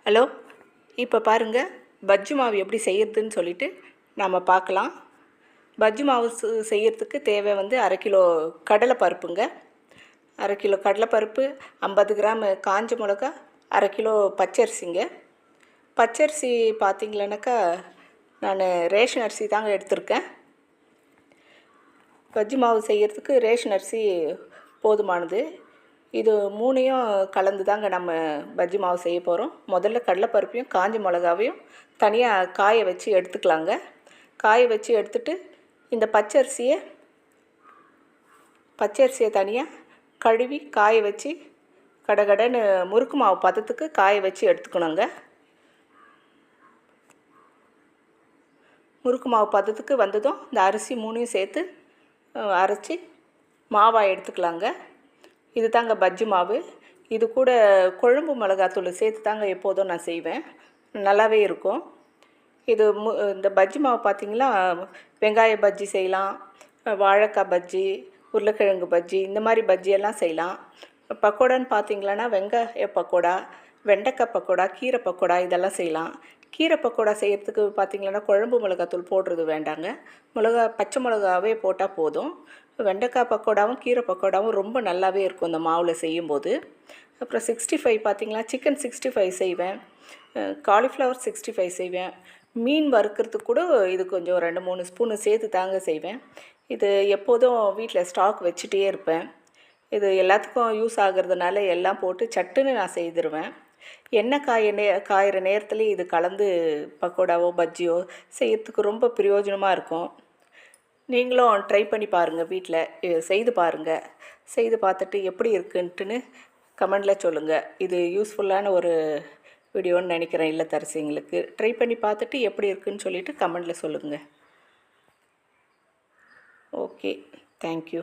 Hello, இப்போ பாருங்கள் பஜ்ஜி மாவு எப்படி செய்யறதுன்னு சொல்லிட்டு நாம் பார்க்கலாம். பஜ்ஜி மாவு செய்யறதுக்கு தேவை வந்து 1/2 கிலோ கடலைப்பருப்புங்க. 1/2 கிலோ கடலைப்பருப்பு, 50 கிராம் காஞ்ச மிளகா, 1/2 கிலோ பச்சரிசிங்க. பச்சரிசி பார்த்திங்களேனாக்கா நான் ரேஷன் அரிசி தாங்க எடுத்திருக்கேன். பஜ்ஜி மாவு செய்கிறதுக்கு ரேஷன் அரிசி போதுமானது. இது 3ஐயும் கலந்து தாங்க நம்ம பஜ்ஜி மாவு செய்ய போகிறோம். முதல்ல கடலைப்பருப்பையும் காஞ்ச மிளகாவையும் தனியாக காய வச்சு எடுத்துக்கலாங்க. காய வச்சு எடுத்துட்டு இந்த பச்சரிசியை தனியாக கழுவி காய வச்சு கடகடன்னு முறுக்கு மாவு பதத்துக்கு காய வச்சு எடுத்துக்கணுங்க. முறுக்கு மாவு பதத்துக்கு வந்ததும் இந்த அரிசி 3ஐயும் சேர்த்து அரைச்சி மாவாக எடுத்துக்கலாங்க. இது தாங்க பஜ்ஜி மாவு. இது கூட குழம்பு மிளகாத்தூள் சேர்த்து தாங்க எப்போதும் நான் செய்வேன். நல்லாவே இருக்கும். இந்த பஜ்ஜி மாவு பார்த்திங்கன்னா வெங்காய பஜ்ஜி செய்யலாம், வாழைக்காய் பஜ்ஜி, உருளைக்கிழங்கு பஜ்ஜி, இந்த மாதிரி பஜ்ஜியெல்லாம் செய்யலாம். பக்கோடான்னு பார்த்திங்களான்னா வெங்காய பக்கோடா, வெண்டைக்காய் பக்கோடா, கீரை பக்கோடா இதெல்லாம் செய்யலாம். கீரை பக்கோடா செய்கிறதுக்கு பார்த்திங்கன்னா குழம்பு மிளகாத்தூள் போடுறது வேண்டாங்க. பச்சை மிளகாவே போட்டால் போதும். வெண்டைக்காய் பக்கோடாவும் கீரை பக்கோடாவும் ரொம்ப நல்லாவே இருக்கும் இந்த மாவில் செய்யும்போது. அப்புறம் 65 பார்த்திங்களா, சிக்கன் 65 செய்வேன், காலிஃப்ளவர் 65 செய்வேன். மீன் வறுக்கிறதுக்கு கூட இது கொஞ்சம் 2-3 ஸ்பூனு சேர்த்து தாங்க செய்வேன். இது எப்போதும் வீட்டில் ஸ்டாக் வச்சுட்டே இருப்பேன். இது எல்லாத்துக்கும் யூஸ் ஆகிறதுனால எல்லாம் போட்டு சட்டுன்னு நான் செய்திருவேன். எண்ணெய் காயிற நேரத்துலேயே இது கலந்து பக்கோடாவோ பஜ்ஜியோ செய்கிறதுக்கு ரொம்ப பிரயோஜனமாக இருக்கும். நீங்களும் ட்ரை பண்ணி பாருங்கள், வீட்டில் செய்து பாருங்கள். செய்து பார்த்துட்டு எப்படி இருக்குன்ட்டுன்னு கமெண்டில் சொல்லுங்கள். இது யூஸ்ஃபுல்லான ஒரு வீடியோன்னு நினைக்கிறேன் இல்லத்தரசிங்களுக்கு. ட்ரை பண்ணி பார்த்துட்டு எப்படி இருக்குன்னு சொல்லிவிட்டு கமெண்டில் சொல்லுங்கள். Okay, thank you.